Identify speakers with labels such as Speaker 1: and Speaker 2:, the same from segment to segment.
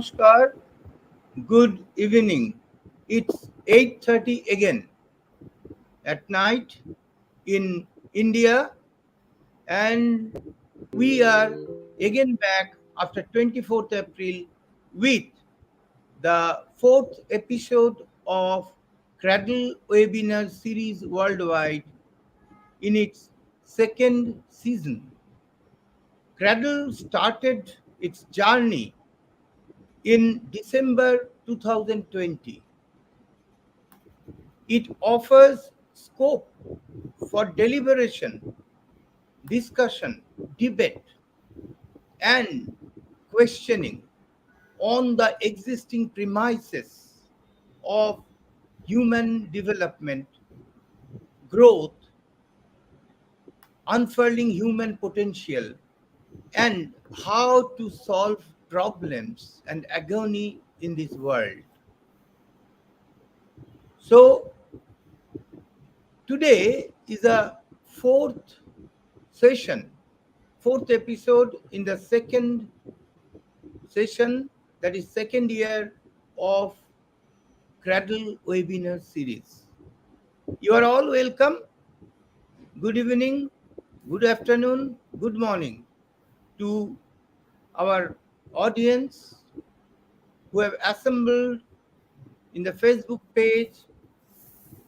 Speaker 1: Namaskar. Good evening. It's 8:30 again at night in India, and we are again back after 24th April with the fourth episode of Cradle Webinar Series worldwide in its second season. Cradle started its journey in December 2020. It offers scope for deliberation, discussion, debate, and questioning on the existing premises of human development, growth, unfurling human potential, and how to solve problems and agony in this world. So, today is a fourth session, fourth episode in the second session, that is second year of Cradle Webinar Series. You are all welcome. Good evening, good afternoon, good morning to our audience who have assembled in the Facebook page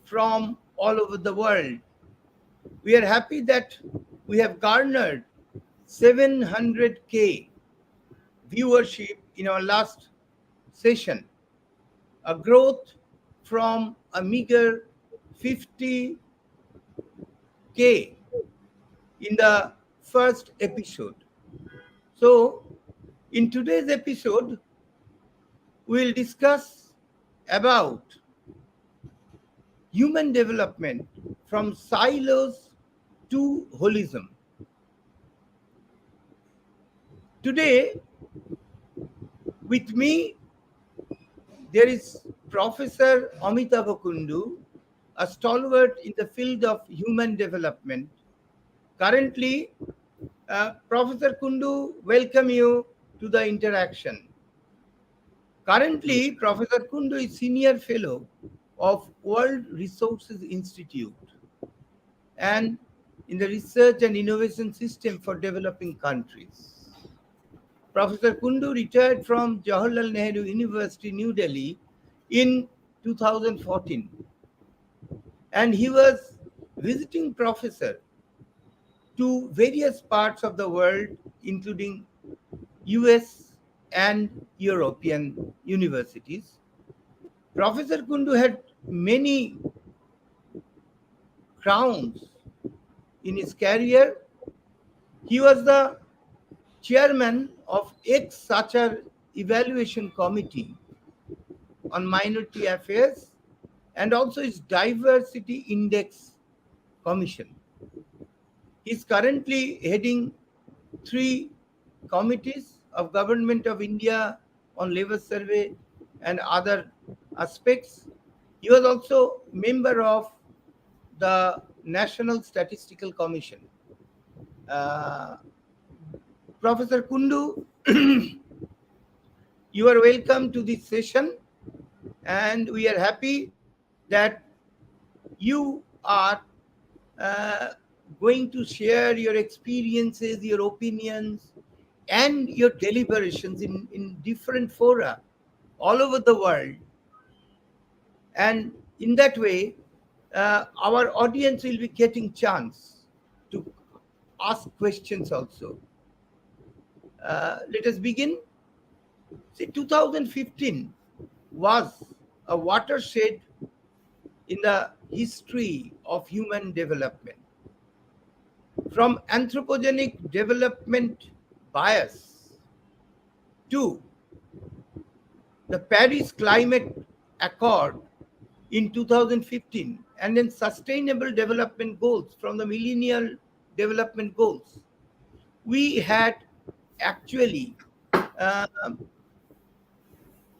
Speaker 1: from all over the world. We are happy that we have garnered 700K viewership in our last session, a growth from a meager 50K in the first episode. So, in today's episode, we'll discuss about human development from silos to holism. Today, with me, there is Professor Amitabh Kundu, a stalwart in the field of human development. Currently, Professor Kundu, welcome you to the interaction. Currently, Professor Kundu is Senior Fellow of World Resources Institute and in the Research and Innovation System for Developing Countries. Professor Kundu retired from Jawaharlal Nehru University, New Delhi in 2014, and he was visiting professor to various parts of the world, including US and European universities. Professor Kundu had many crowns in his career. He was the chairman of ex-Sachar Evaluation Committee on Minority Affairs and also its Diversity Index Commission. He is currently heading 3 committees of Government of India on Labor Survey and other aspects. He was also member of the National Statistical Commission. Professor Kundu, you are welcome to this session, and we are happy that you are going to share your experiences, your opinions, and your deliberations in different fora all over the world. And in that way, our audience will be getting chance to ask questions also. Let us begin. See, 2015 was a watershed in the history of human development. From anthropogenic development bias to the Paris Climate Accord in 2015, and then sustainable development goals from the millennial development goals, we had actually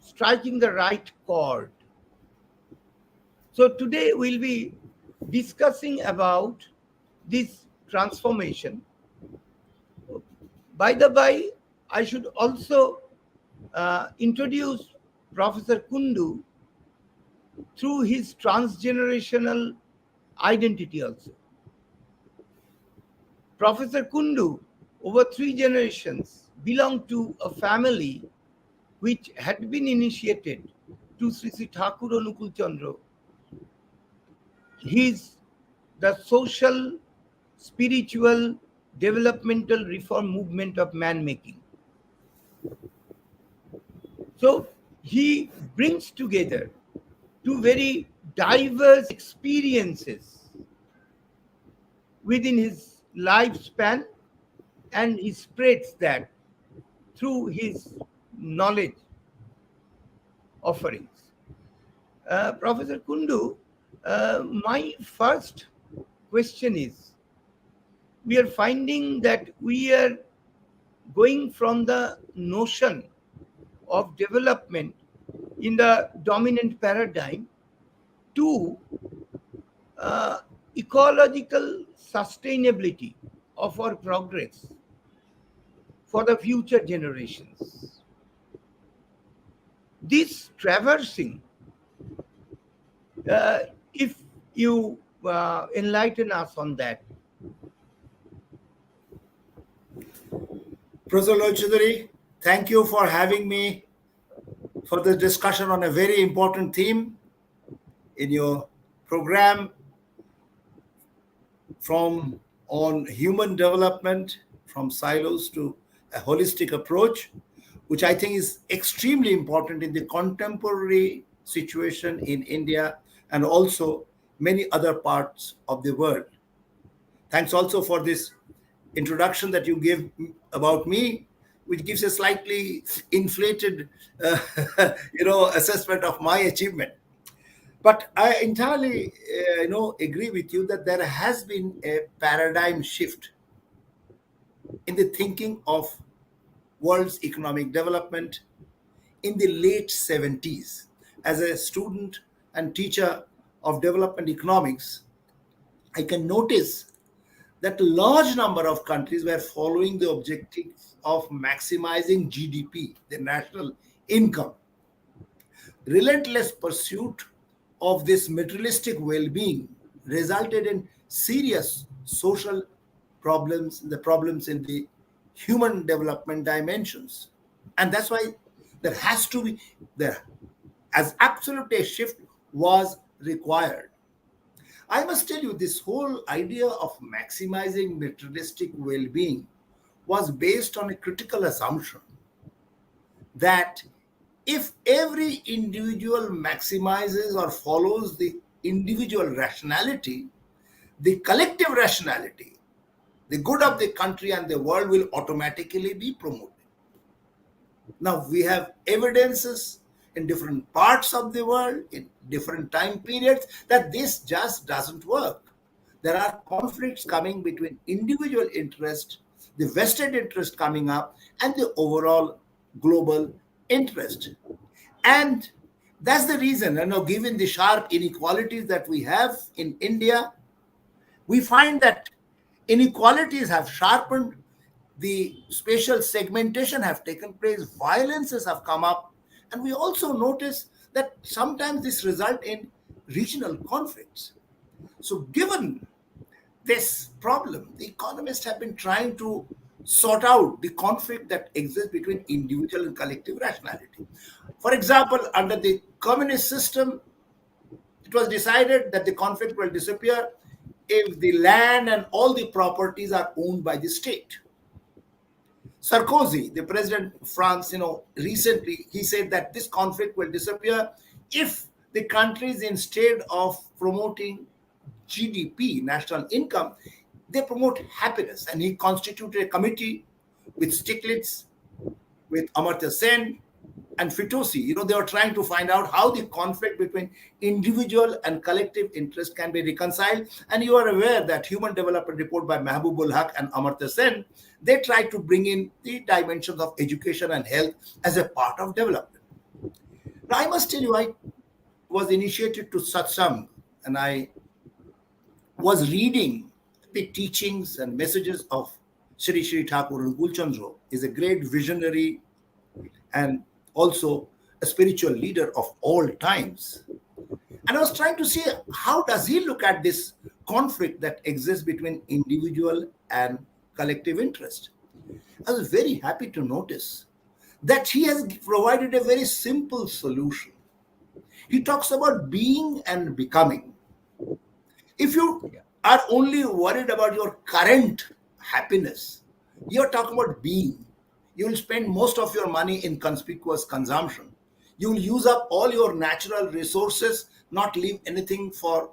Speaker 1: striking the right chord. So today we'll be discussing about this transformation. By the by, I should also introduced Professor Kundu through his transgenerational identity also. Professor Kundu, over 3 generations, belonged to a family which had been initiated to Sri Sri Thakur Anukul Chandra. His the social, spiritual, developmental reform movement of man making. So he brings together two very diverse experiences within his lifespan, and he spreads that through his knowledge offerings. Professor Kundu, my first question is, we are finding that we are going from the notion of development in the dominant paradigm to ecological sustainability of our progress for the future generations. This traversing, if you enlighten us on that.
Speaker 2: Professor Lochudari, thank you for having me for this discussion on a very important theme in your program on human development from silos to a holistic approach, which I think is extremely important in the contemporary situation in India and also many other parts of the world. Thanks also for this introduction that you gave about me, which gives a slightly inflated, assessment of my achievement. But I entirely, agree with you that there has been a paradigm shift in the thinking of world's economic development in the late 70s. As a student and teacher of development economics, I can notice that a large number of countries were following the objective of maximizing GDP, the national income. Relentless pursuit of this materialistic well-being resulted in serious social problems, the problems in the human development dimensions. And that's why there has to be there, as absolute a shift was required. I must tell you, this whole idea of maximizing materialistic well-being was based on a critical assumption that if every individual maximizes or follows the individual rationality, the collective rationality, the good of the country and the world will automatically be promoted. Now, we have evidences in different parts of the world, in different time periods, that this just doesn't work. There are conflicts coming between individual interest, the vested interest coming up, and the overall global interest. And that's the reason, given the sharp inequalities that we have in India, we find that inequalities have sharpened, the spatial segmentation have taken place, violences have come up, and we also notice that sometimes this results in regional conflicts. So given this problem, the economists have been trying to sort out the conflict that exists between individual and collective rationality. For example, under the communist system, it was decided that the conflict will disappear if the land and all the properties are owned by the state. Sarkozy, the president of France, recently he said that this conflict will disappear if the countries, instead of promoting GDP, national income, they promote happiness. And he constituted a committee with Stiglitz, with Amartya Sen, and Fitosi. They were trying to find out how the conflict between individual and collective interest can be reconciled. And you are aware that Human Development Report by Mahbubul Haq and Amartya Sen, they tried to bring in the dimensions of education and health as a part of development. Now, I must tell you, I was initiated to satsang, and I was reading the teachings and messages of Sri Sri Thakur Anukul Chandra. Is a great visionary and also a spiritual leader of all times. And I was trying to see how does he look at this conflict that exists between individual and collective interest. I was very happy to notice that he has provided a very simple solution. He talks about being and becoming. If you
Speaker 1: Yeah.
Speaker 2: are only worried about your current happiness, you're talking about being. You will spend most of your money in conspicuous consumption. You will use up all your natural resources, not leave anything for,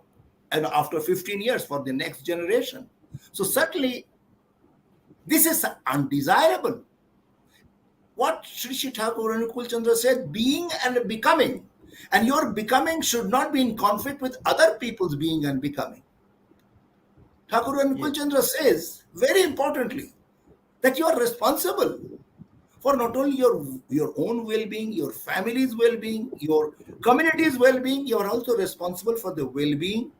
Speaker 2: and after 15 years for the next generation. So certainly this is undesirable. What Sri Sri Thakur and Kul Chandra said, being and becoming. And your becoming should not be in conflict with other people's being and becoming. Thakur and
Speaker 1: Yes.
Speaker 2: Kulchandra says, very importantly, that you are responsible for not only your own well-being, your family's well-being, your community's well-being, you are also responsible for the well-being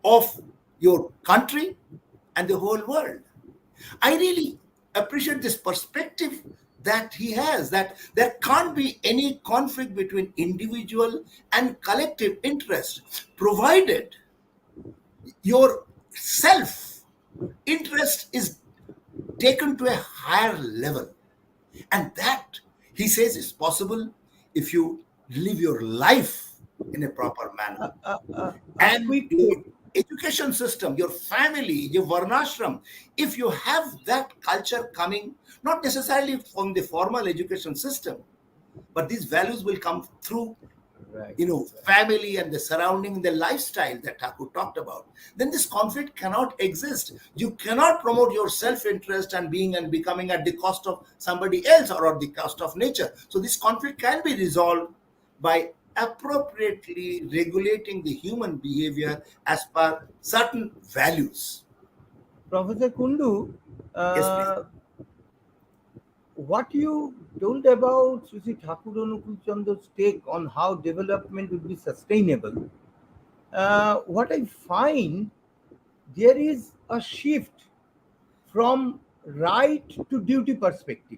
Speaker 2: of your country and the whole world. I really appreciate this perspective that he has, that there can't be any conflict between individual and collective interest, provided your self interest is taken to a higher level. And that, he says, is possible if you live your life in a proper manner.
Speaker 1: A
Speaker 2: And
Speaker 1: quick
Speaker 2: your education system, your family, your varnashram, if you have that culture coming, not necessarily from the formal education system, but these values will come through
Speaker 1: right, right.
Speaker 2: family and the surrounding, the lifestyle that Thakur talked about, then this conflict cannot exist. You cannot promote your self-interest and being and becoming at the cost of somebody else or at the cost of nature. So this conflict can be resolved by appropriately regulating the human behavior as per certain values.
Speaker 1: Professor Kundu,
Speaker 2: Yes, please.
Speaker 1: uh, what you told about Sri Thakur Anukul Chandra's take on how development would be sustainable, what I find there is a shift from right to duty perspective.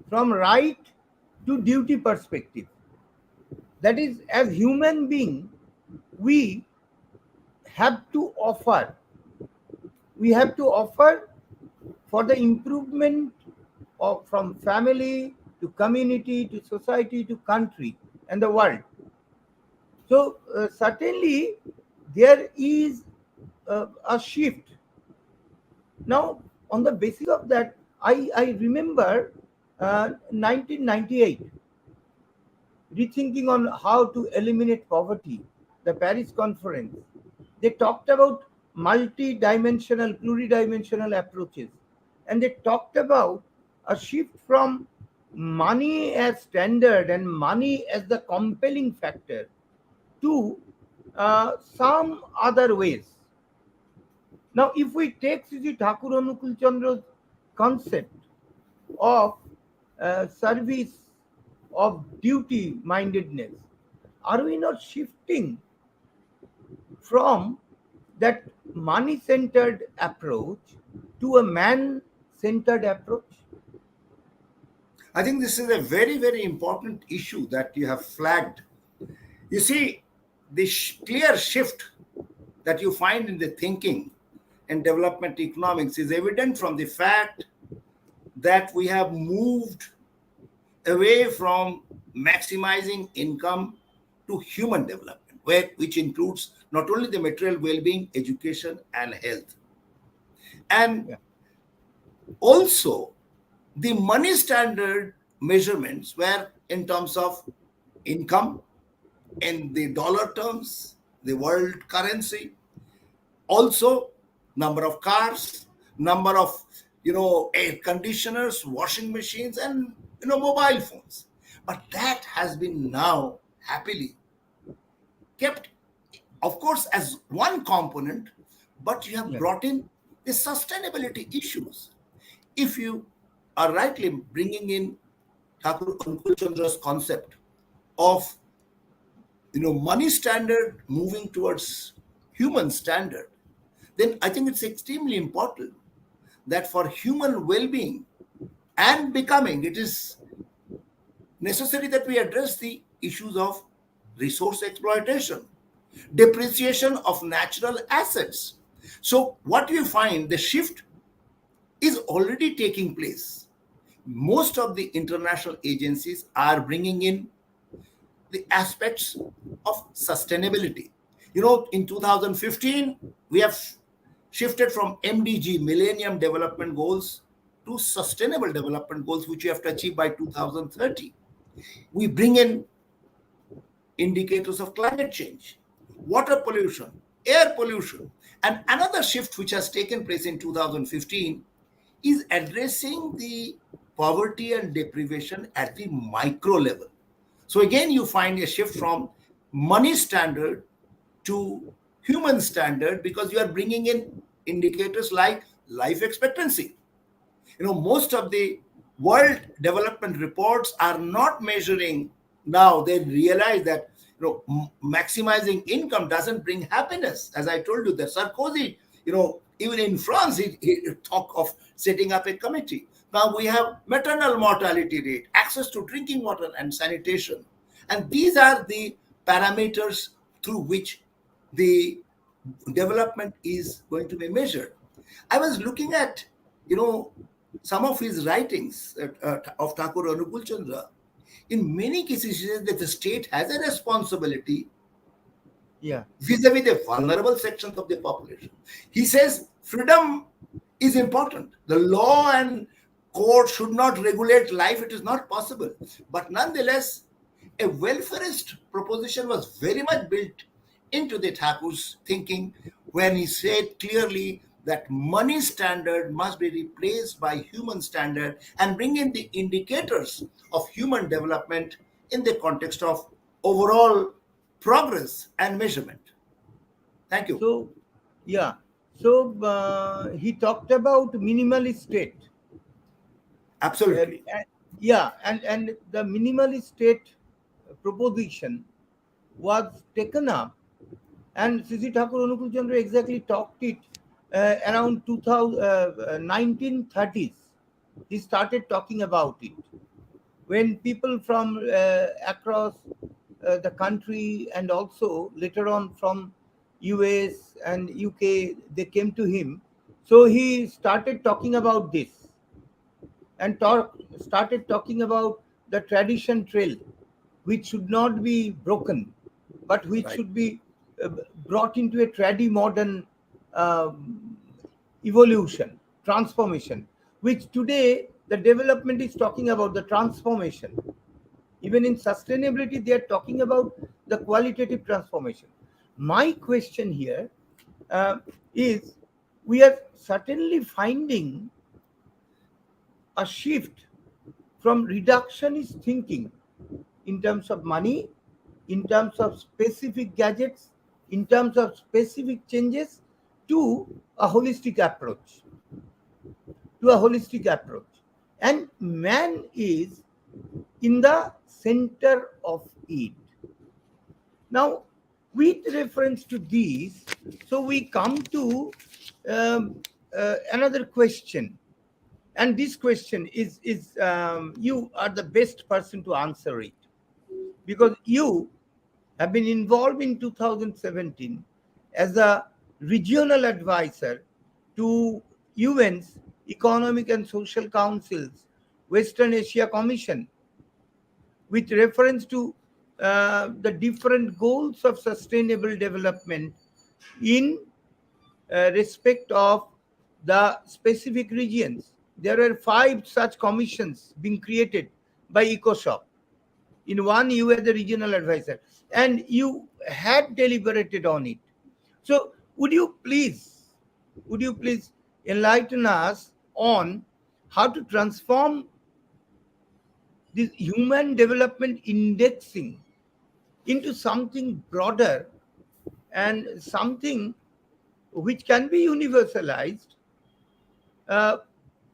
Speaker 1: From right to duty perspective. That is, as human being, we have to offer. We have to offer for the improvement of from family to community to society to country and the world. So certainly there is a shift. Now, on the basis of that, I remember 1998, rethinking on how to eliminate poverty, the Paris conference. They talked about multi-dimensional, pluridimensional approaches, and they talked about a shift from money as standard and money as the compelling factor to some other ways. Now, if we take Sri Thakur Anukul Chandra's concept of service, of duty mindedness, are we not shifting from that money centered approach to a man centered approach?
Speaker 2: I think this is a very, very important issue that you have flagged. You see, the clear shift that you find in the thinking and development economics is evident from the fact that we have moved away from maximizing income to human development, which includes not only the material well-being, education, and health, and
Speaker 1: Yeah.
Speaker 2: also the money standard measurements were in terms of income, in the dollar terms, the world currency, also number of cars, number of air conditioners, washing machines, and mobile phones. But that has been now happily kept, of course, as one component, but you have
Speaker 1: Yeah.
Speaker 2: brought in the sustainability issues. If you are rightly bringing in Thakur Ankul Chandra's concept of money standard moving towards human standard, then I think it's extremely important that for human well-being and becoming, it is necessary that we address the issues of resource exploitation, depreciation of natural assets. So, what you find, the shift is already taking place. Most of the international agencies are bringing in the aspects of sustainability. In 2015, we have shifted from MDG, Millennium Development Goals, to Sustainable Development Goals, which we have to achieve by 2030. We bring in indicators of climate change, water pollution, air pollution. And another shift which has taken place in 2015 is addressing the poverty and deprivation at the micro level. So again, you find a shift from money standard to human standard, because you are bringing in indicators like life expectancy. Most of the world development reports are not measuring. Now they realize that maximizing income doesn't bring happiness. As I told you, that Sarkozy, even in France, he talk of setting up a committee. Now we have maternal mortality rate, access to drinking water and sanitation, and these are the parameters through which the development is going to be measured. I was looking at, some of his writings of Thakur Anukul Chandra. In many cases, he says that the state has a responsibility
Speaker 1: Yeah.
Speaker 2: vis-a-vis the vulnerable sections of the population. He says freedom is important. The law and court should not regulate life. It is not possible. But nonetheless, a welfarist proposition was very much built into the Thakur's thinking when he said clearly that money standard must be replaced by human standard and bring in the indicators of human development in the context of overall progress and measurement. Thank you.
Speaker 1: So, yeah. So he talked about minimalist state.
Speaker 2: Absolutely.
Speaker 1: Yeah, and the minimalist state proposition was taken up, and Sisi Thakur Anukul Chandra exactly talked it around 1930s. He started talking about it when people from across the country, and also later on from US and UK, they came to him. So he started talking about this, and started talking about the tradition trail, which should not be broken, but which
Speaker 2: Right.
Speaker 1: should be uh, brought into a tradi modern um, evolution, transformation, which today the development is talking about the transformation. Even in sustainability, they are talking about the qualitative transformation. My question here uh, is, we are certainly finding a shift from reductionist thinking in terms of money, in terms of specific gadgets, in terms of specific changes, to a holistic approach. To a holistic approach. And man is in the center of it. Now, with reference to these, so we come to another question. And this question is you are the best person to answer it, because you have been involved in 2017 as a regional advisor to UN's Economic and Social Council's Western Asia Commission, with reference to the different goals of sustainable development in respect of the specific regions. There are 5 such commissions being created by ECOSOC. In one, you were the regional advisor, and you had deliberated on it. So, would you please enlighten us on how to transform this human development indexing into something broader and something which can be universalized, uh,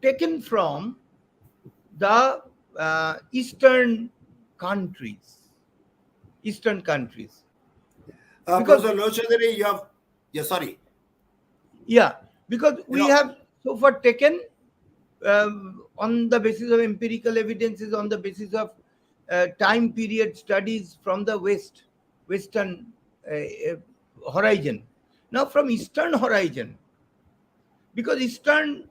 Speaker 1: taken from the countries, eastern countries, because
Speaker 2: Professor Lochadari, you have, yeah, sorry.
Speaker 1: yeah, because
Speaker 2: You
Speaker 1: we
Speaker 2: know,
Speaker 1: have so far taken on the basis of empirical evidences, on the basis of time period studies from the western horizon. Now from eastern horizon, because eastern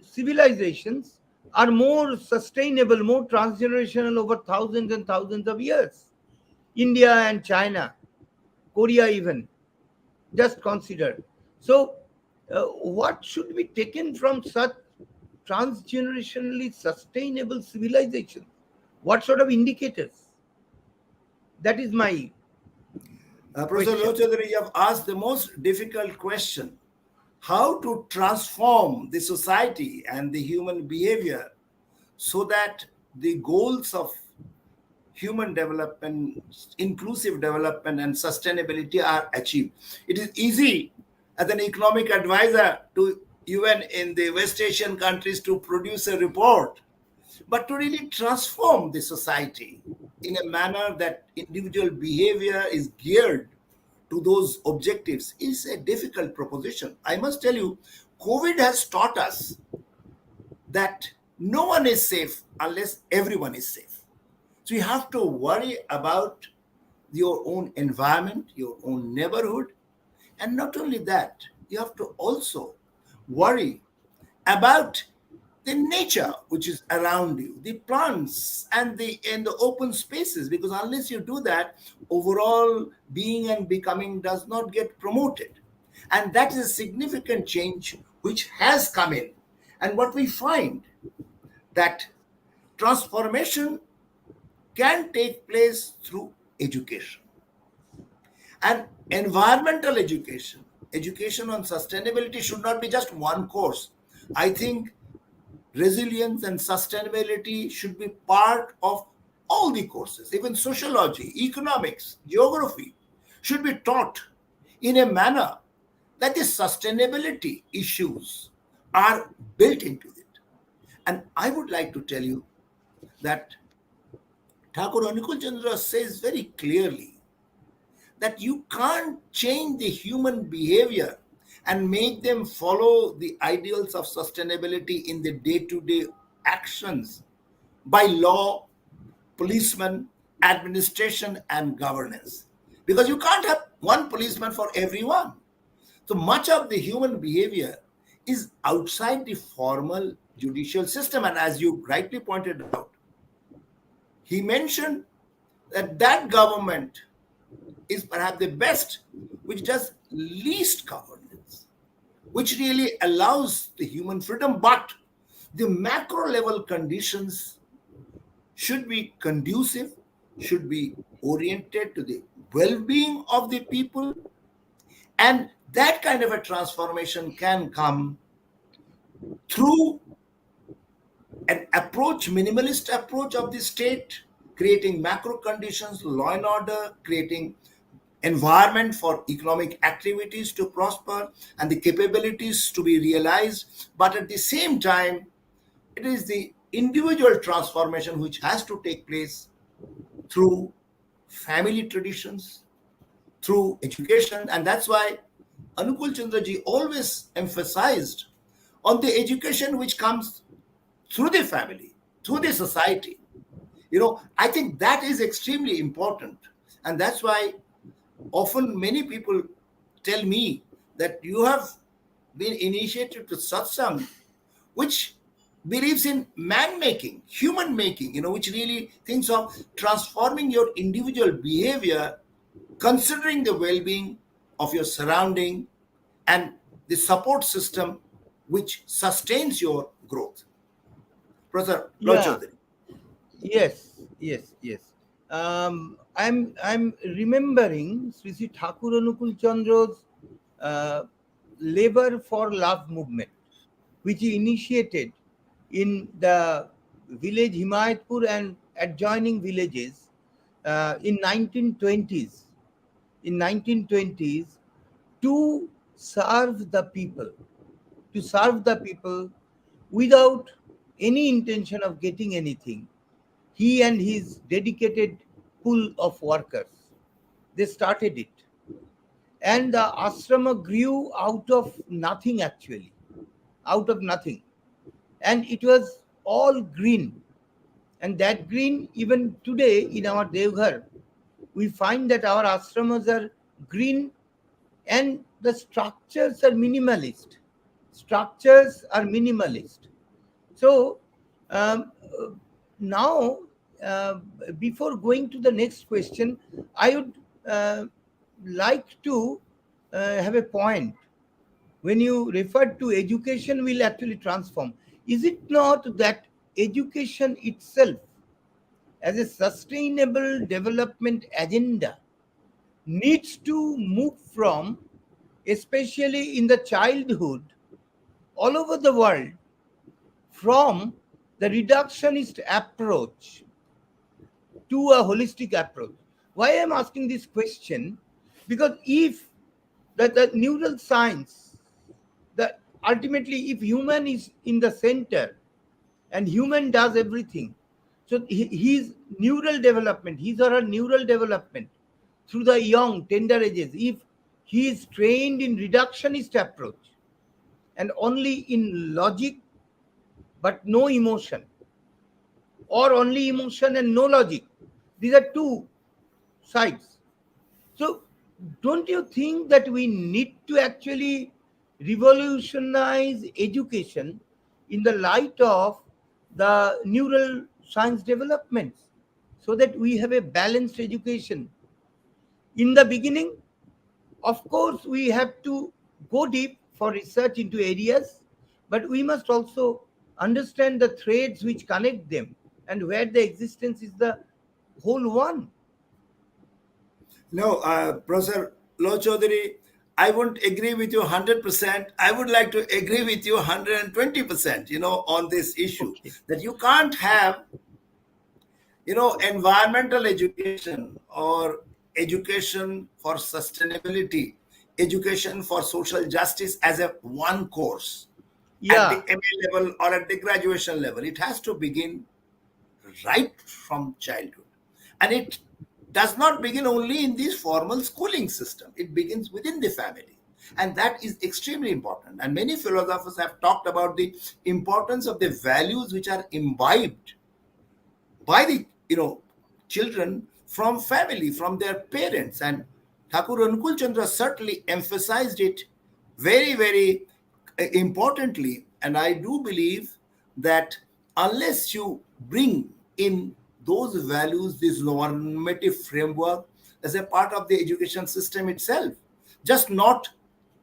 Speaker 1: civilizations are more sustainable, more transgenerational over thousands and thousands of years. India and China, Korea even, just consider. So, what should be taken from such transgenerationally sustainable civilization? What sort of indicators? That is my
Speaker 2: Professor
Speaker 1: question.
Speaker 2: Lochadri, you have asked the most difficult question: how to transform the society and the human behavior so that the goals of human development, inclusive development, and sustainability are achieved. It is easy as an economic advisor to UN in the West Asian countries to produce a report, but to really transform the society in a manner that individual behavior is geared to those objectives is a difficult proposition. I must tell you, COVID has taught us that no one is safe unless everyone is safe. So you have to worry about your own environment, your own neighborhood, and not only that, you have to also worry about the nature which is around you, the plants and the open spaces, because unless you do that, overall being and becoming does not get promoted. And that is a significant change which has come in. And what we find that transformation can take place through education and environmental education. Education on sustainability should not be just one course. I think resilience and sustainability should be part of all the courses. Even sociology, economics, geography should be taught in a manner that the sustainability issues are built into it. And I would like to tell you that Thakur Anukul Chandra says very clearly that you can't change the human behavior and make them follow the ideals of sustainability in the day to day actions by law, policeman, administration, and governance. Because you can't have one policeman for everyone. So much of the human behavior is outside the formal judicial system. And as you rightly pointed out, he mentioned that that government is perhaps the best, which does least governance, which really allows the human freedom. But the macro level conditions should be conducive, should be oriented to the well being of the people. And that kind of a transformation can come through an approach, minimalist approach of the state, creating macro conditions, law and order, creating environment for economic activities to prosper and the capabilities to be realized. But at the same time, it is the individual transformation which has to take place through family traditions, through education. And that's why Anukul Chandraji always emphasized on the education which comes through the family, through the society. I think that is extremely important. And that's why often many people tell me that you have been initiated to satsang, which believes in man making, human making, which really thinks of transforming your individual behavior, considering the well being of your surrounding and the support system which sustains your growth. Professor
Speaker 1: Yeah.
Speaker 2: Lochaudhary.
Speaker 1: Yes. Yes. Yes. I'm remembering Sri Sri Thakur Anukul Chandra's uh, labor for love movement, which he initiated in the village Himayatpur and adjoining villages in 1920s. In 1920s, to serve the people, to serve the people without any intention of getting anything. He and his dedicated pool of workers, they started it. And the ashrama grew out of nothing actually, out of nothing. And it was all green. And that green, even today in our Devghar, we find that our ashramas are green and the structures are minimalist. Structures are minimalist. So um, uh, now, uh, before going to the next question, I would uh, like to have a point. When you refer to education will actually transform, is it not that education itself as a sustainable development agenda needs to move from, especially in the childhood all over the world, from the reductionist approach to a holistic approach? Why I'm asking this question? Because if the neural science, the ultimately if human is in the center and human does everything, so his neural development, his or her neural development through the young tender ages, if he is trained in reductionist approach and only in logic but no emotion, or only emotion and no logic, these are two sides. So don't you think that we need to actually revolutionize education in the light of the neural science developments, so that we have a balanced education? In the beginning, of course, we have to go deep for research into areas, but we must also understand the threads which connect them and where the existence is the whole one.
Speaker 2: No, Professor Lochodhuri, I won't agree with you 100%. I would like to agree with you 120%, on this issue
Speaker 1: Okay.
Speaker 2: that you can't have, environmental education or education for sustainability, education for social justice as a one course at the
Speaker 1: Yeah,
Speaker 2: MA level or at the graduation level. It has to begin right from childhood. And it does not begin only in this formal schooling system, it begins within the family. And that is extremely important. And many philosophers have talked about the importance of the values which are imbibed by the children from family, from their parents. And Thakur Anukul Chandra certainly emphasized it very, very importantly. And I do believe that unless you bring in those values, this normative framework as a part of the education system itself, just not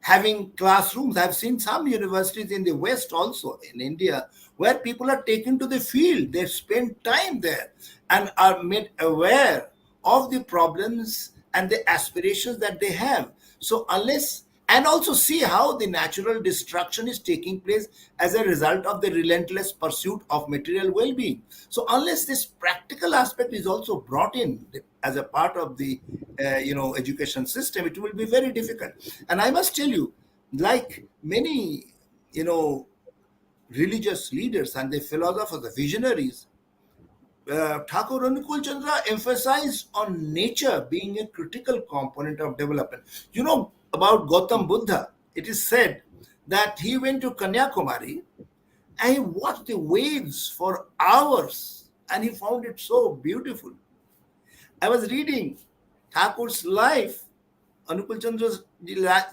Speaker 2: having classrooms. I've seen some universities in the West, also in India, where people are taken to the field. They spend time there and are made aware of the problems and the aspirations that they have. So, unless and also see how the natural destruction is taking place as a result of the relentless pursuit of material well-being. So unless this practical aspect is also brought in as a part of the education system, it will be very difficult. And I must tell you, like many you know religious leaders and the philosophers, the visionaries, Thakur Anukul Chandra emphasized on nature being a critical component of development. You know about Gautam Buddha, it is said that he went to Kanyakumari and he watched the waves for hours and he found it so beautiful. I was reading Thakur's life, Anukul Chandra's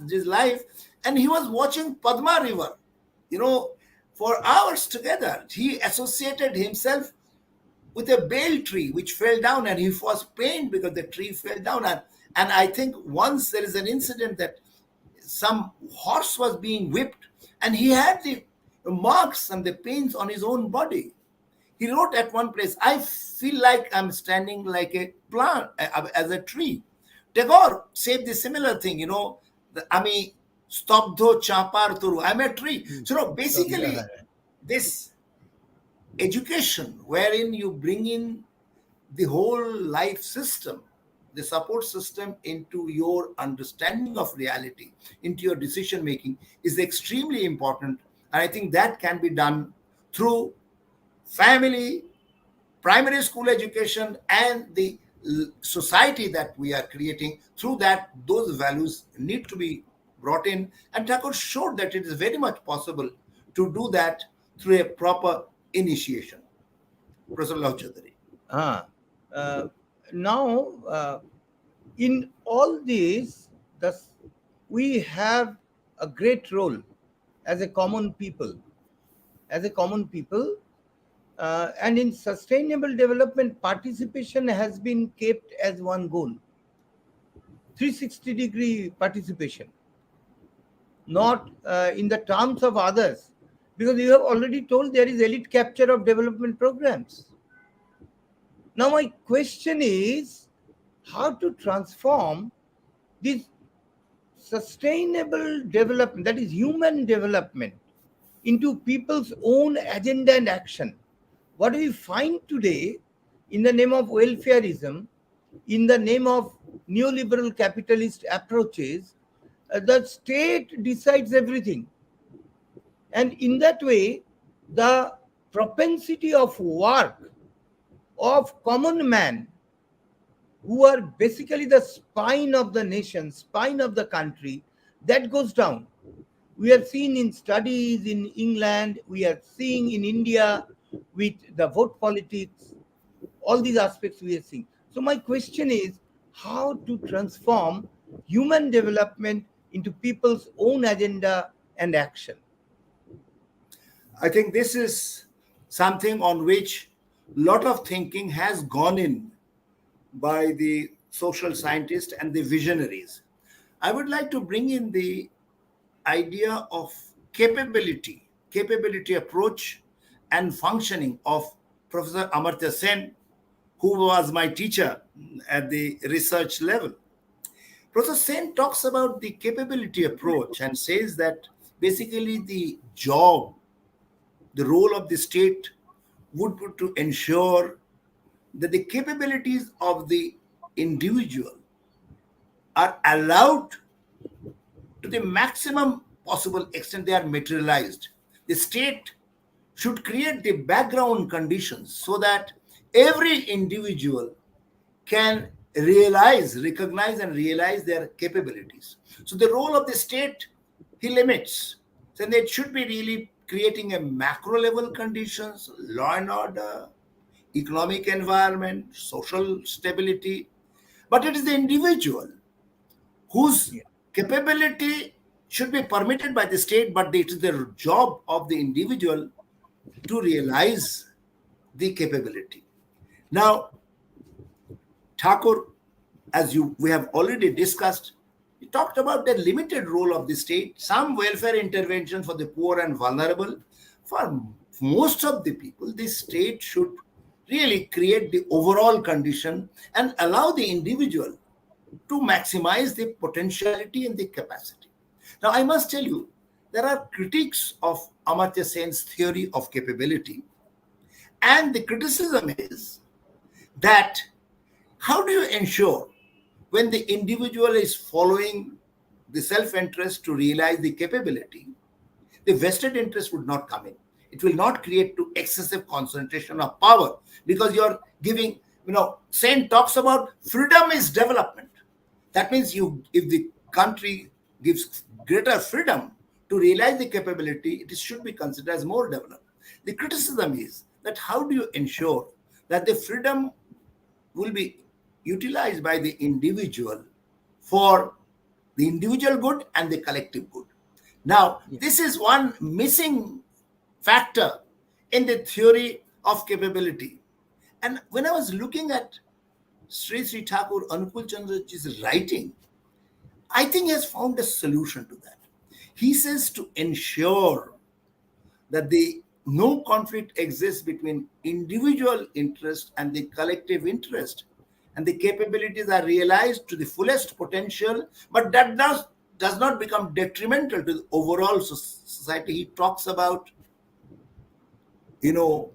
Speaker 2: his life, and he was watching Padma River, you know, for hours together. He associated himself with a bale tree which fell down and he was pained because the tree fell down. And I think once there is an incident that some horse was being whipped and he had the marks and the pains on his own body. He wrote at one place, I feel like I'm standing like a plant, as a tree. Tagore said the similar thing, Ami stobdho chapar turu, I'm a tree. So no, basically this education wherein you bring in the whole life system, the support system into your understanding of reality, into your decision making is extremely important. And I think that can be done through family, primary school education, and the society that we are creating. Through that, those values need to be brought in. And Thakur showed that it is very much possible to do that through a proper initiation. Professor Lal Chaudhary.
Speaker 1: Ah, uh, now, in all this, thus, we have a great role as a common people, as a common people, and in sustainable development, participation has been kept as one goal. 360-degree participation, not in the terms of others, because you have already told there is elite capture of development programs. Now, my question is how to transform this sustainable development, that is human development, into people's own agenda and action. What we find today in the name of welfareism, in the name of neoliberal capitalist approaches, the state decides everything. And in that way, the propensity of work of common man, who are basically the spine of the nation, spine of the country, that goes down. We are seeing in studies in England, we are seeing in India with the vote politics, all these aspects we are seeing. So, my question is how to transform human development into people's own agenda and action.
Speaker 2: I think this is something on which a lot of thinking has gone in by the social scientists and the visionaries. I would like to bring in the idea of capability approach and functioning of Professor Amartya Sen, who was my teacher at the research level. Professor Sen talks about the capability approach and says that basically the role of the state would be to ensure that the capabilities of the individual are allowed to the maximum possible extent they are materialized. The state should create the background conditions so that every individual can recognize, and realize their capabilities. So the role of the state, he limits. So it should be really creating a macro level conditions, law and order, economic environment, social stability. But it is the individual whose
Speaker 1: Yeah.
Speaker 2: capability should be permitted by the state, but it is the job of the individual to realize the capability. Now, Thakur, as we have already discussed, he talked about the limited role of the state, some welfare intervention for the poor and vulnerable. For most of the people, the state should really create the overall condition and allow the individual to maximize the potentiality and the capacity. Now, I must tell you, there are critiques of Amartya Sen's theory of capability, and the criticism is that how do you ensure when the individual is following the self interest to realize the capability, the vested interest would not come in. It will not create to excessive concentration of power because you're giving, Sen talks about freedom is development. That means if the country gives greater freedom to realize the capability, it should be considered as more developed. The criticism is that how do you ensure that the freedom will be utilized by the individual for the individual good and the collective good. Now,
Speaker 1: Yeah.
Speaker 2: this is one missing factor in the theory of capability. And when I was looking at Sri Thakur Anupul Chandraji's writing, I think he has found a solution to that. He says to ensure that the no conflict exists between individual interest and the collective interest, and the capabilities are realized to the fullest potential, but that does not become detrimental to the overall society. He talks about, you know,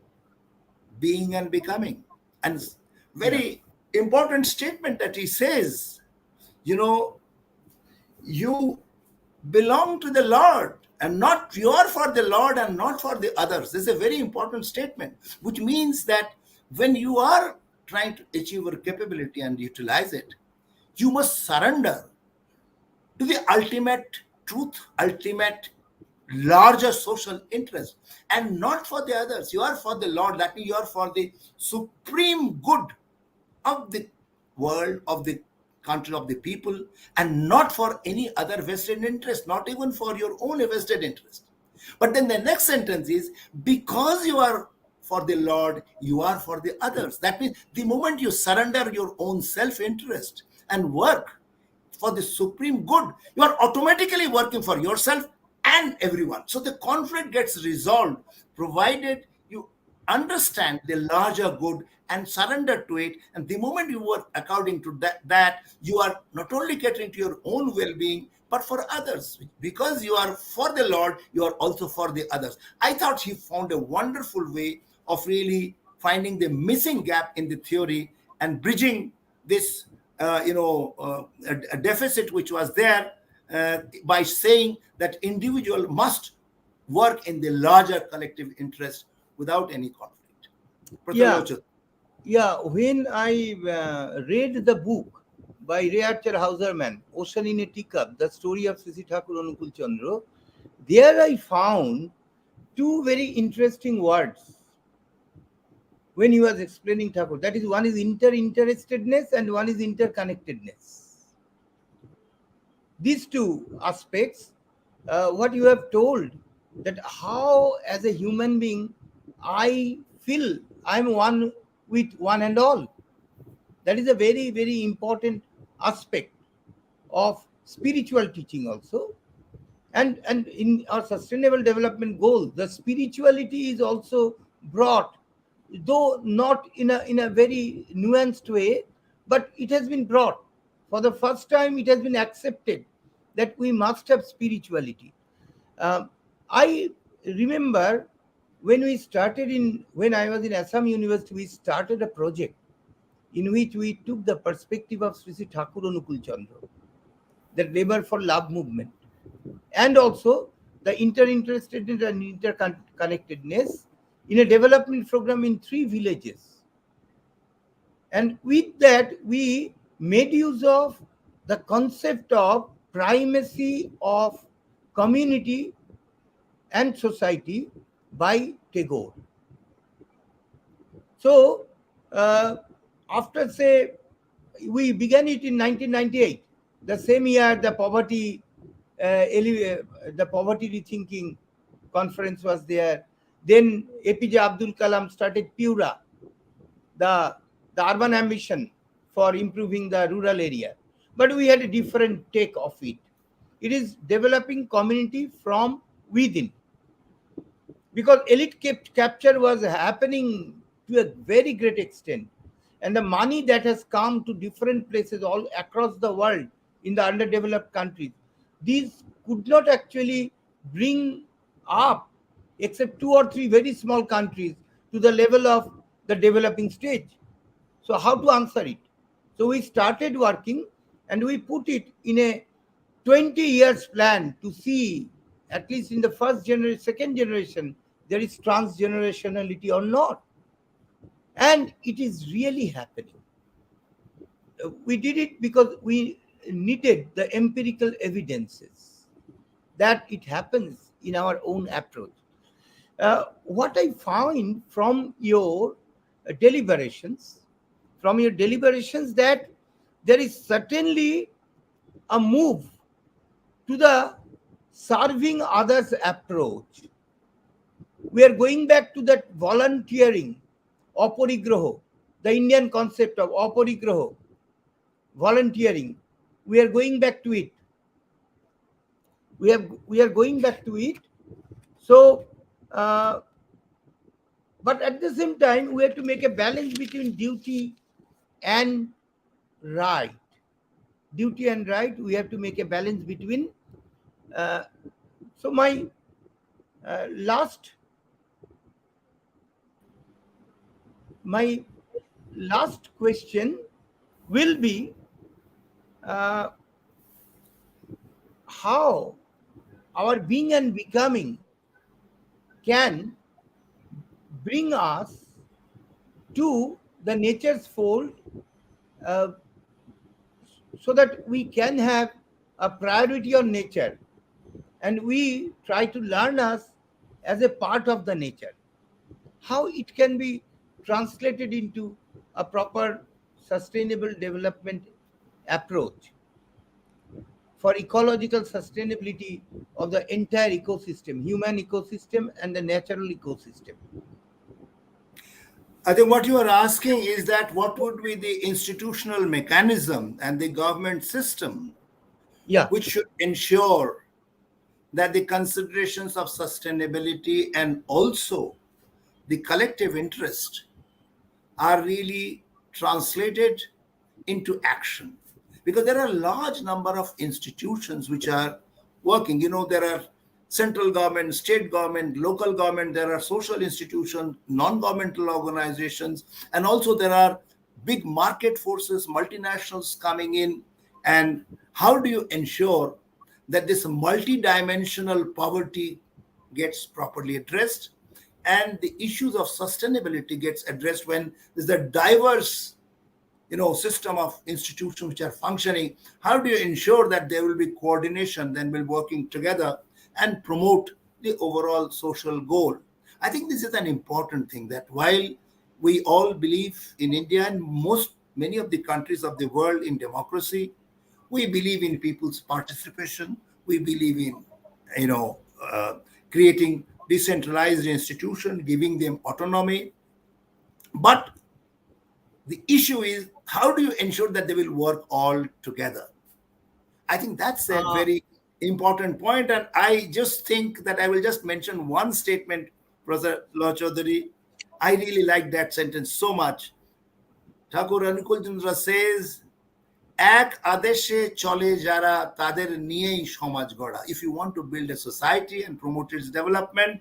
Speaker 2: being and becoming. And
Speaker 1: Yeah.
Speaker 2: very important statement that he says, you know, you belong to the Lord and not you are for the Lord and not for the others. This is a very important statement, which means that when you are trying to achieve your capability and utilize it, you must surrender to the ultimate truth, ultimate larger social interest and not for the others. You are for the Lord. That means you are for the supreme good of the world, of the country, of the people, and not for any other vested interest, not even for your own vested interest. But then the next sentence is, because you are for the Lord, you are for the others. That means the moment you surrender your own self interest and work for the supreme good, you are automatically working for yourself and everyone. So the conflict gets resolved provided you understand the larger good and surrender to it. And the moment you work according to that you are not only catering to your own well-being but for others. Because you are for the Lord, you are also for the others. I thought he found a wonderful way of really finding the missing gap in the theory and bridging this a deficit which was there, by saying that individual must work in the larger collective interest without any conflict.
Speaker 1: Yeah,
Speaker 2: Pratalocha.
Speaker 1: yeah. When I read the book by Ray Archer Hauserman, Ocean in a Teacup, the story of Sri Thakur Anukul Chandra, there I found two very interesting words when he was explaining Thakur. That is, one is interestedness and one is interconnectedness. These two aspects, what you have told, that how as a human being I feel I'm one with one and all. That is a very, very important aspect of spiritual teaching also. And in our sustainable development goal, the spirituality is also brought, though not in a very nuanced way, but it has been brought. For the first time, it has been accepted that we must have spirituality. Um, I remember when I was in Assam University, we started a project in which we took the perspective of Sri Sri Thakur Anukul Chandra, the labor for love movement, and also the interinterestedness and interconnectedness in a development program in 3 villages. And with that, we made use of the concept of primacy of community and society by Tagore. So, uh, after say, we began it in 1998, the same year the poverty rethinking conference was there. Then APJ Abdul Kalam started Pura, the urban ambition for improving the rural area. But we had a different take of it. It is developing community from within, because elite capture was happening to a very great extent, and the money that has come to different places all across the world in the underdeveloped countries, these could not actually bring up, except 2 or 3 very small countries, to the level of the developing stage. So how to answer it? So we started working, and we put it in a 20 years plan to see, at least in the first generation, second generation, there is transgenerationality or not. And it is really happening. We did it because we needed the empirical evidences that it happens in our own approach. What I find deliberations, from your deliberations, that there is certainly a move to the serving others approach. We are going back to that volunteering, aparigraho, the Indian concept of aparigraho, volunteering. We are going back to it. We are going back to it. So, but at the same time, we have to make a balance between duty and right. Duty and right, we have to make a balance between. Uh, so my last my last question will be, uh, how our being and becoming can bring us to the nature's fold, uh, so that we can have a priority on nature and we try to learn us as a part of the nature. How it can be translated into a proper sustainable development approach for ecological sustainability of the entire ecosystem, human ecosystem and the natural ecosystem.
Speaker 2: I think what you are asking is that what would be the institutional mechanism and the government system
Speaker 1: Yeah.
Speaker 2: which should ensure that the considerations of sustainability and also the collective interest are really translated into action, because there are a large number of institutions which are working. There are central government, state government, local government, there are social institutions, non-governmental organizations, and also there are big market forces, multinationals coming in. And how do you ensure that this multi-dimensional poverty gets properly addressed and the issues of sustainability gets addressed when there's a diverse system of institutions which are functioning? How do you ensure that there will be coordination, then will working together and promote the overall social goal? I think this is an important thing, that while we all believe in India and many of the countries of the world in democracy, we believe in people's participation, we believe in you know uh, creating decentralized institution, giving them autonomy. But the issue is, how do you ensure that they will work all together? I think that's a
Speaker 1: Uh,
Speaker 2: very important point. And I just think that I will just mention one statement, Professor Chaudhary. I really like that sentence so much. Thakur Anukul Chandra says, এক আদেশে চলে যারা তাদের নিয়েই সমাজ গড়া. If you want to build a society and promote its development,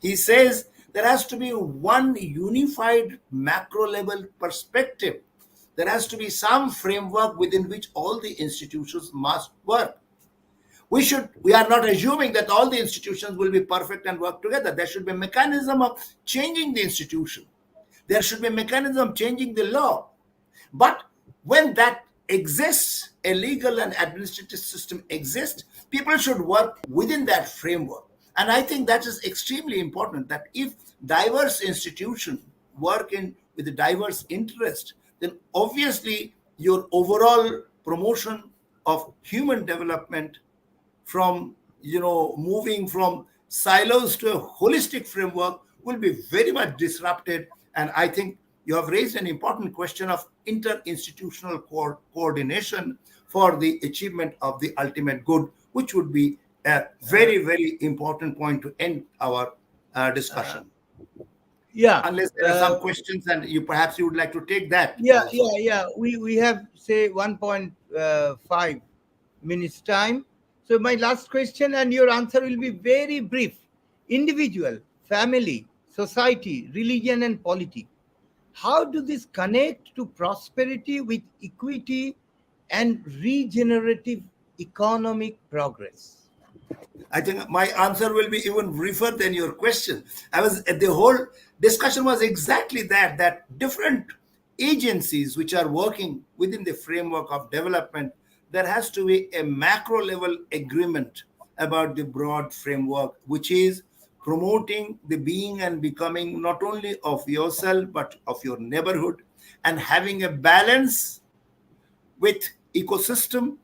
Speaker 2: he says there has to be one unified macro level perspective. There has to be some framework within which all the institutions must work. We are not assuming that all the institutions will be perfect and work together. There should be a mechanism of changing the institution. There should be a mechanism of changing the law. But when that exists, a legal and administrative system exists, people should work within that framework. And I think that is extremely important, that if diverse institutions work in with a diverse interest, then obviously your overall promotion of human development, from moving from silos to a holistic framework, will be very much disrupted. And I think you have raised an important question of interinstitutional coordination for the achievement of the ultimate good, which would be a very, very important point to end our discussion.
Speaker 1: yeah.
Speaker 2: Unless there are some questions and you would like to take that
Speaker 1: Yeah,
Speaker 2: also.
Speaker 1: yeah, yeah. We have say 1.5 minutes time. So my last question and your answer will be very brief. Individual, family, society, religion, and polity. How do this connect to prosperity with equity and regenerative economic progress?
Speaker 2: I think my answer will be even briefer than your question. The whole discussion was exactly that different agencies which are working within the framework of development, there has to be a macro level agreement about the broad framework, which is promoting the being and becoming not only of yourself but of your neighborhood, and having a balance with ecosystem,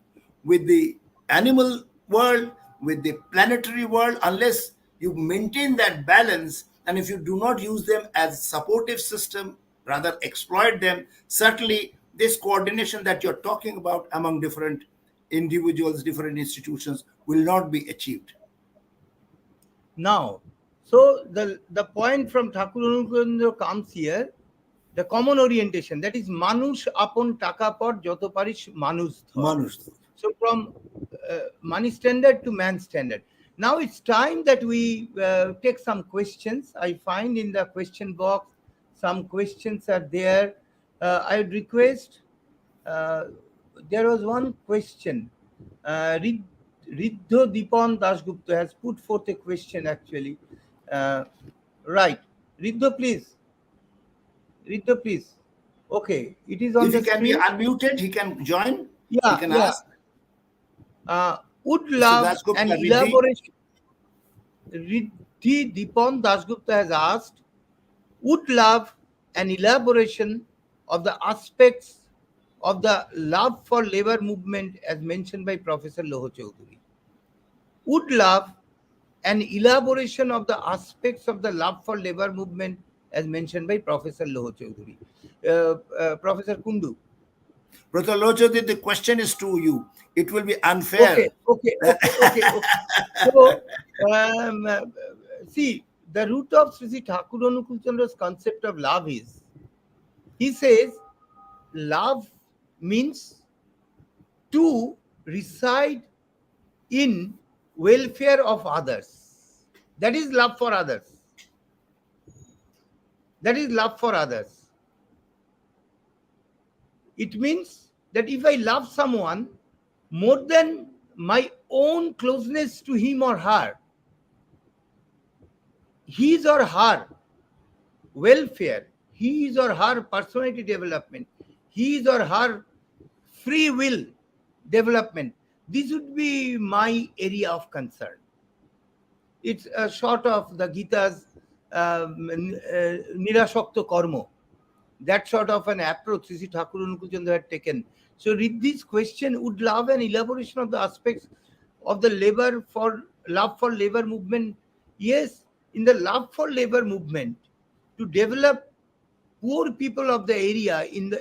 Speaker 2: with the animal world, with the planetary world. Unless you maintain that balance, and if you do not use them as supportive system, rather exploit them, certainly this coordination that you're talking about among different individuals, different institutions, will not be achieved.
Speaker 1: Now, so the point from Thakur Anukendra comes here, the common orientation, that is manush apon taka por joto parish manush dhor.
Speaker 2: Manush.
Speaker 1: So from money standard to man standard. Now it's time that we take some questions. I find in the question box some questions are there. I would request, uh, there was one question. Riddho Dipan Dasgupta has put forth a question actually. Uh, right. Riddho, please. Riddho, please. Okay, it is on
Speaker 2: If he
Speaker 1: the
Speaker 2: can be
Speaker 1: screen.
Speaker 2: unmuted, he can join, he
Speaker 1: Yeah,
Speaker 2: can
Speaker 1: yeah.
Speaker 2: ask.
Speaker 1: Would
Speaker 2: Mr.
Speaker 1: love an
Speaker 2: Dasgupta, Riddhi.
Speaker 1: elaboration. Riddhi Dipan Dasgupta has asked, would love an elaboration of the aspects of the love for labor movement as mentioned by Professor Loho Chaudhuri? Would love an elaboration of the aspects of the love for labor movement as mentioned by Professor Loho Chaudhuri? Professor Kundu.
Speaker 2: Brother Lochodi, the question is to you. It will be
Speaker 1: Okay,
Speaker 2: unfair.
Speaker 1: okay, okay, okay, okay. So, um, uh, see, the root of Sri Thakur Anukul Chandra's concept of love is, he says, love means to reside in welfare of others. That is love for others. That is love for others. It means that if I love someone more than my own closeness to him or her, his or her welfare, his or her personality development, his or her free will development, this would be my area of concern. It's a sort of the Gita's Nirashokta Karma. That sort of an approach Sri Thakur Anukul Chandra had taken. So, read this question: would love an elaboration of the aspects of the love for labor movement? Yes, in the love for labor movement, to develop poor people of the area in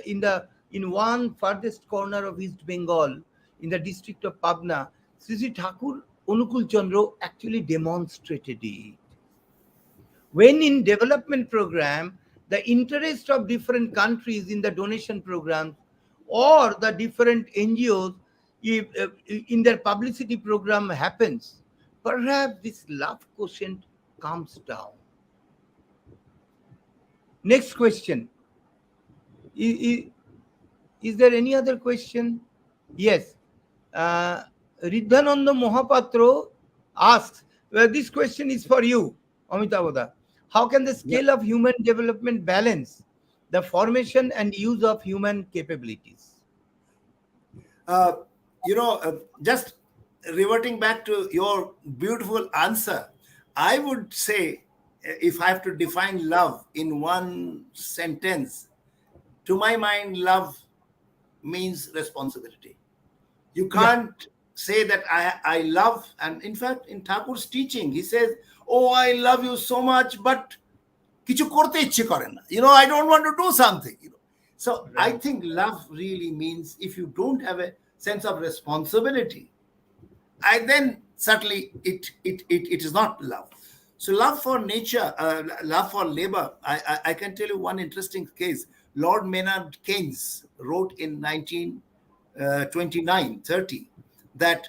Speaker 1: one farthest corner of East Bengal, in the district of Pabna, Sri Thakur Anukul Chandra actually demonstrated it. When in development program, the interest of different countries in the donation programs or the different NGOs in their publicity program happens, perhaps this love quotient comes down. Next question. Is, is there any other question? Yes. Riddhananda Mohapatro asks, well, this question is for you, Amitabh. How can the
Speaker 2: Yeah.
Speaker 1: scale of human development balance the formation and use of human capabilities?
Speaker 2: Uh, just reverting back to your beautiful answer, I would say, if I have to define love in one sentence, to my mind, love means responsibility. You
Speaker 1: Yeah,
Speaker 2: can't say that I love, and in fact, in Thakur's teaching, he says, "Oh, I love you so much, but কিছু করতে ইচ্ছে করে না, I don't want to do something, So I
Speaker 1: right.
Speaker 2: think love really means, if you don't have a sense of responsibility, I then certainly it is not love. So love for nature, love for labor. I can tell you one interesting case. Lord Maynard Keynes wrote in 1929-30 that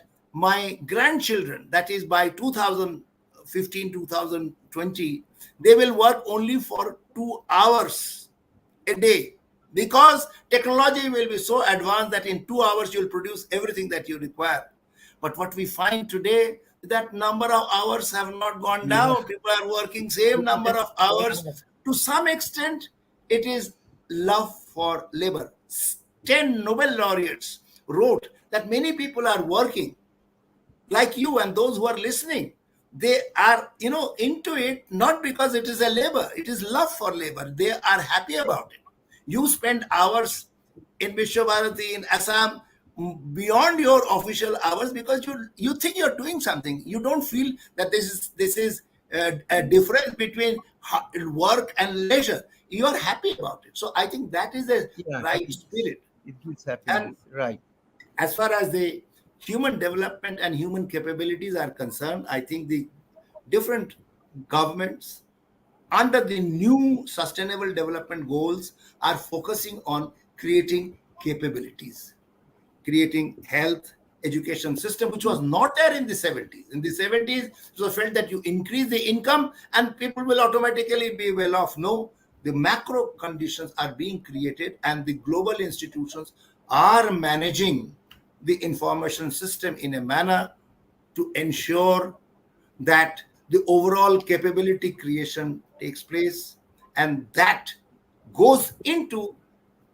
Speaker 2: my grandchildren, that is by 2015 2020, they will work only for 2 hours a day, because technology will be so advanced that in 2 hours you'll produce everything that you require. But what we find today, that number of hours have not gone
Speaker 1: Yeah.
Speaker 2: down. People are working same number of hours.
Speaker 1: Yeah.
Speaker 2: To some extent, it is love for labor. 10 Nobel laureates wrote that many people are working, like you and those who are listening. They are, into it, not because it is a labor, it is love for labor. They are happy about it. You spend hours in Vishwabharati, in Assam, beyond your official hours, because you think you're doing something. You don't feel that this is a difference between work and leisure. You're happy about it. So I think that is the
Speaker 1: Yeah,
Speaker 2: right spirit.
Speaker 1: it gives happiness.
Speaker 2: And
Speaker 1: Right.
Speaker 2: as far as the human development and human capabilities are concerned, I think the different governments under the new sustainable development goals are focusing on creating capabilities, creating health education system, which was not there in the 70s. In the 70s, it was felt that you increase the income and people will automatically be well off. No, the macro conditions are being created, and the global institutions are managing the information system in a manner to ensure that the overall capability creation takes place, and that goes into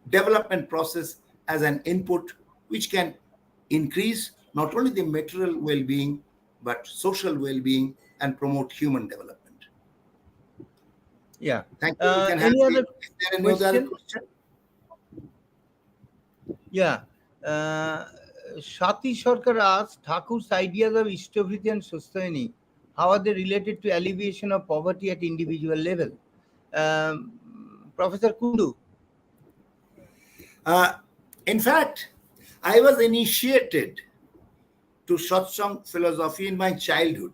Speaker 2: development process as an input which can increase not only the material well-being, but social well-being and promote human development.
Speaker 1: Yeah.
Speaker 2: Thank you. You can have
Speaker 1: Any
Speaker 2: the.
Speaker 1: other
Speaker 2: Is there any other
Speaker 1: question?
Speaker 2: question?
Speaker 1: Yeah. Uh, Shati Sarkar asked, Thakur's ideas of Ishtovritti and Sustayani, how are they related to alleviation of poverty at individual level? Professor Kundu.
Speaker 2: Uh, in fact, I was initiated to satsang philosophy in my childhood.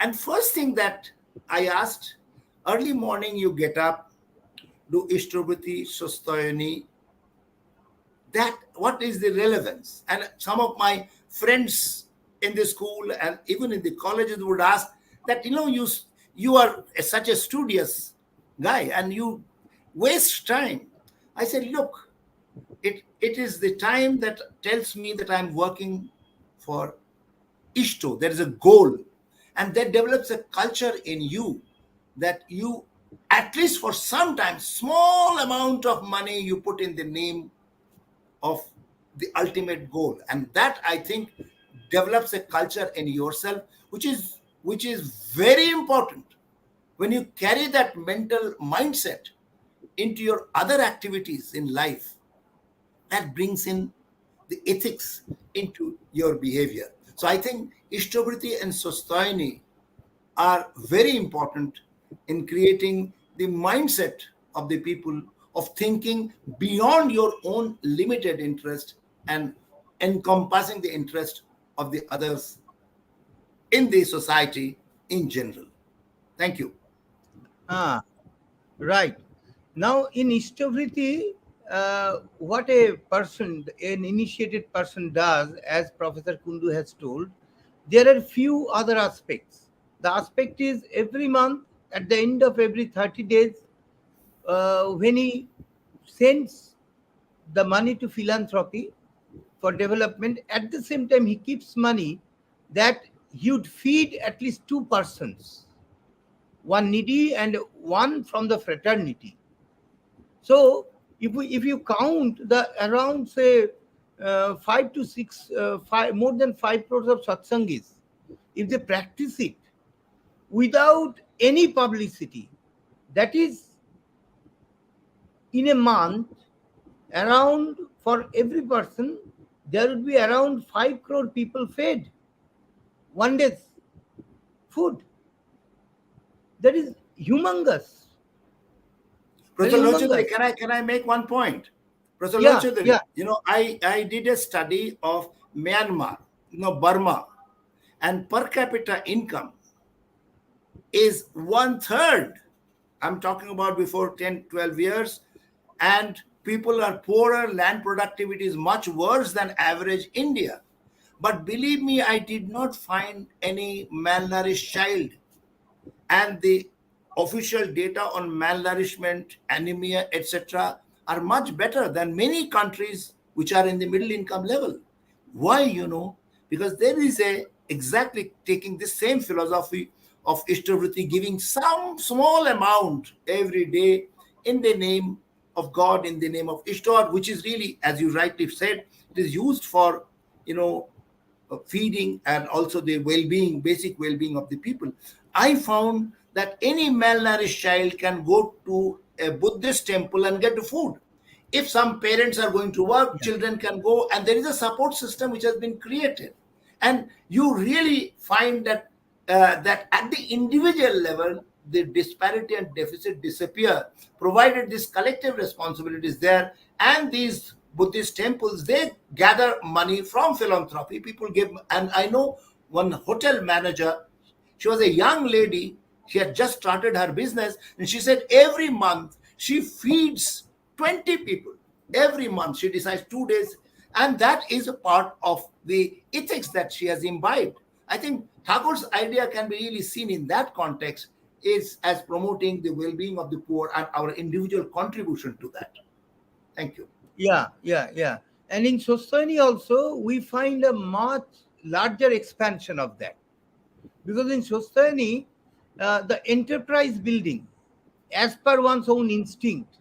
Speaker 2: And first thing that I asked, early morning you get up, do Ishtovritti, Sustayani, that what is the relevance? And some of my friends in the school and even in the colleges would ask that, you are such a studious guy and you waste time. I said, look, it is the time that tells me that I'm working for Ishto. There is a goal, and that develops a culture in you that you, at least for some time, small amount of money you put in the name of the ultimate goal, and that, I think, develops a culture in yourself, which is very important. When you carry that mental mindset into your other activities in life, that brings in the ethics into your behavior. So I think Ishtobriti and Sostayani are very important in creating the mindset of the people of thinking beyond your own limited interest and encompassing the interest of the others in the society in general. Thank you.
Speaker 1: Ah, right. Now, in Ishtovritti, what a person, an initiated person does, as Professor Kundu has told, there are few other aspects. The aspect is every month, at the end of every 30 days, when he sends the money to philanthropy for development, at the same time, he keeps money that he would feed at least two persons, one needy and one from the fraternity. So if you count the around say 5 to 6 five more than 5 crores of satsangis, if they practice it without any publicity, that is in a month around for every person there would be around 5 crore people fed one day's food. That is humongous, very
Speaker 2: Professor Lochadri,
Speaker 1: humongous.
Speaker 2: can I make one point? Professor
Speaker 1: Yeah,
Speaker 2: Lochadri,
Speaker 1: yeah,
Speaker 2: I did a study of Myanmar, Burma, and per capita income is one third. I'm talking about before 10, 12 years, and people are poorer, land productivity is much worse than average India. But believe me, I did not find any malnourished child, and the official data on malnourishment, anemia, etc., are much better than many countries which are in the middle income level. Why? Because there is a exactly taking the same philosophy of Ishtovritti, giving some small amount every day in the name of God, in the name of Ishtar, which is really, as you rightly said, it is used for you know feeding and also the well-being, basic well-being of the people. I found that any malnourished child can go to a Buddhist temple and get food. If some parents are going to work,
Speaker 1: yeah,
Speaker 2: children can go, and there is a support system which has been created. And you really find that at the individual level, the disparity and deficit disappear, provided this collective responsibility is there. And these Buddhist temples, they gather money from philanthropy. People give, and I know one hotel manager, she was a young lady. She had just started her business, and she said every month she feeds 20 people. Every month she decides 2 days, and that is a part of the ethics that she has imbibed. I think Thakur's idea can be really seen in that context, is as promoting the well-being of the poor and our individual contribution to that. Thank you.
Speaker 1: yeah, yeah, yeah. And in society also, we find a much larger expansion of that. Because in society, the enterprise building, as per one's own instinct,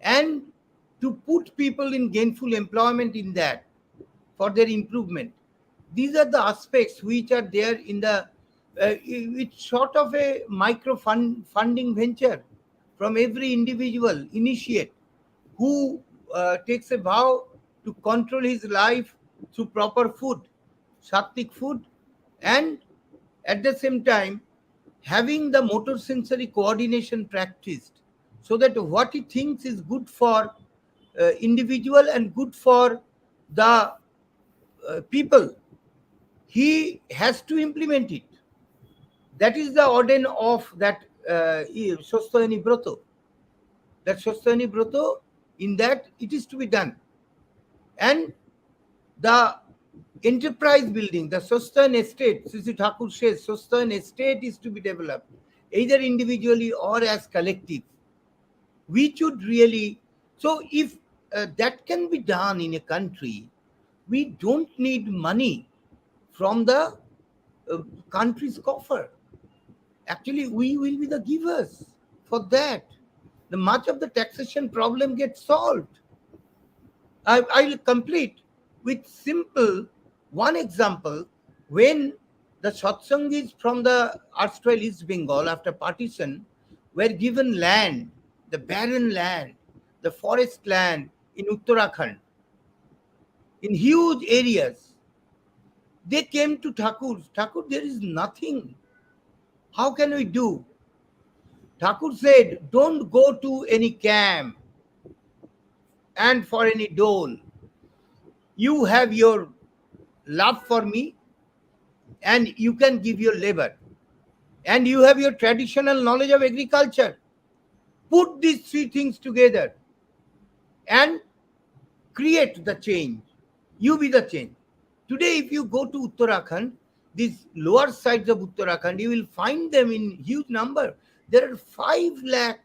Speaker 1: and to put people in gainful employment in that for their improvement, These are the aspects which are there in the it's sort of a funding venture from every individual initiate who takes a vow to control his life through proper food, sattvic food, and at the same time having the motor sensory coordination practiced, so that what he thinks is good for individual and good for the people, he has to implement it. That is the order of that Sostayani Broto. That Sostayani Broto, in that it is to be done. And the enterprise building, the Sostayan estate, Sri Thakur says, Sostayan estate is to be developed, either individually or as collective. We should really, so if that can be done in a country, we don't need money from the country's coffer. Actually, we will be the givers for that. The much of the taxation problem gets solved. I'll complete with simple one example. When the satsangis from the erstwhile East Bengal after partition were given land, the barren land, the forest land in Uttarakhand, in huge areas, they came to Thakur. Thakur, there is nothing. How can we do? Thakur said, don't go to any camp and for any dole. You have your love for me and you can give your labor. And you have your traditional knowledge of agriculture. Put these three things together and create the change. You be the change. Today, if you go to Uttarakhand, these lower sides of Uttarakhand, you will find them in huge number. There are 5 lakh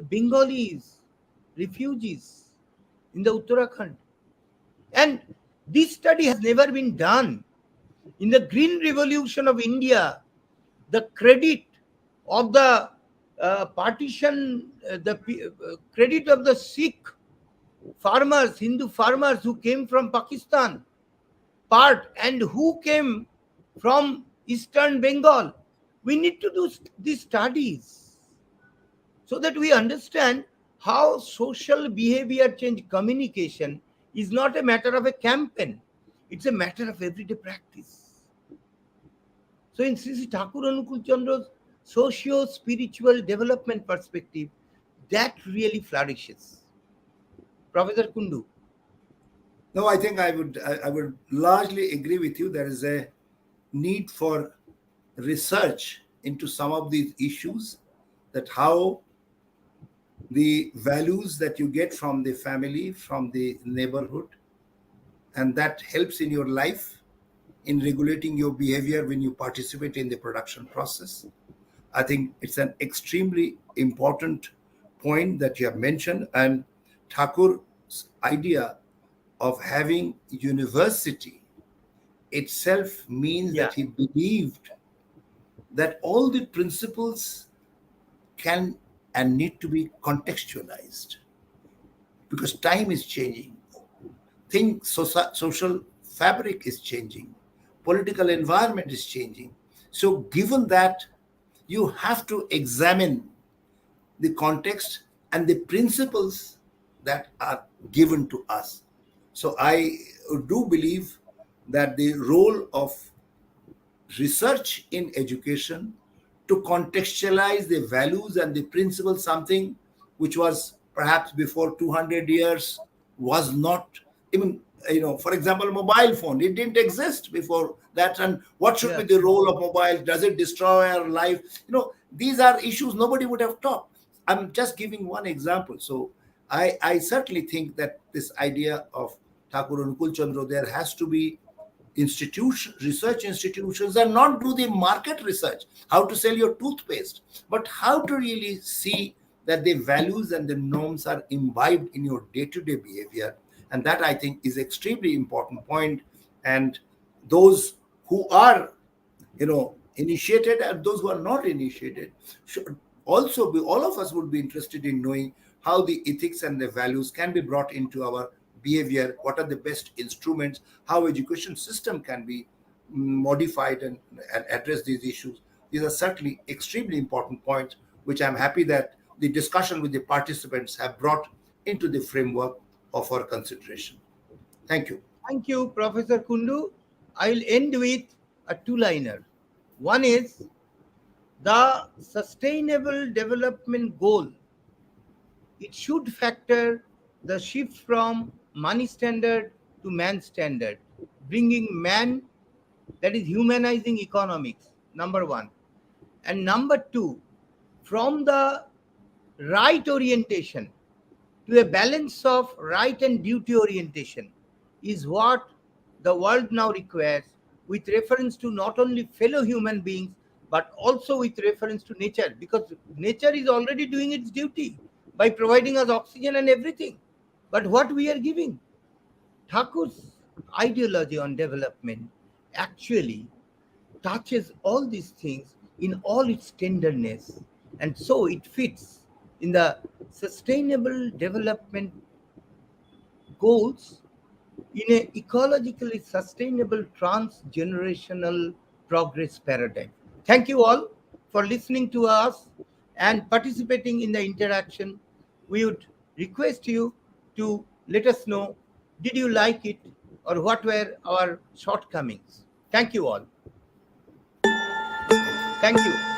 Speaker 1: Bengalis, refugees in the Uttarakhand. And this study has never been done. In the Green Revolution of India, the credit of the partition, credit of the Sikh farmers, Hindu farmers who came from Pakistan, part and who came from Eastern Bengal. We need to do these studies so that we understand how social behavior change communication is not a matter of a campaign. It's a matter of everyday practice. So in Sri Sri Thakur Anukul Chandra's socio-spiritual development perspective, that really flourishes. Professor Kundu.
Speaker 2: No, I think I would largely agree with you. There is a need for research into some of these issues, that how the values that you get from the family, from the neighborhood, and that helps in your life in regulating your behavior when you participate in the production process. I think it's an extremely important point that you have mentioned. And Thakur's idea of having university itself means
Speaker 1: Yeah.
Speaker 2: that he believed that all the principles can and need to be contextualized, because time is changing, social fabric is changing, political environment is changing. So given that, you have to examine the context and the principles that are given to us. So I do believe that the role of research in education to contextualize the values and the principles, something which was perhaps before 200 years was not even, for example, mobile phone, it didn't exist before that. And what should be
Speaker 1: Yeah.
Speaker 2: the role of mobile? Does it destroy our life? These are issues nobody would have talked. I'm just giving one example. So I certainly think that this idea of Thakur Anukul Chandra, there has to be research institutions, and not do the market research, how to sell your toothpaste, but how to really see that the values and the norms are imbibed in your day-to-day behavior. And that, I think, is extremely important point. And those who are initiated and those who are not initiated should also be, all of us would be interested in knowing how the ethics and the values can be brought into our behavior, what are the best instruments, how education system can be modified and address these issues. These are certainly extremely important points, which I'm happy that the discussion with the participants have brought into the framework of our consideration. Thank you.
Speaker 1: Thank you, Professor Kundu. I will end with a two-liner. One is the Sustainable Development Goal. It should factor the shift from money standard to man standard, bringing man, that is humanizing economics, number one. And number two, from the right orientation to a balance of right and duty orientation is what the world now requires, with reference to not only fellow human beings but also with reference to nature, because nature is already doing its duty by providing us oxygen and everything. But what we are giving, Thakur's ideology on development actually touches all these things in all its tenderness, and so it fits in the sustainable development goals in a ecologically sustainable transgenerational progress paradigm. Thank you all for listening to us and participating in the interaction. We would request you to let us know, did you like it or what were our shortcomings. Thank you all.
Speaker 2: Thank you.
Speaker 1: Thank you.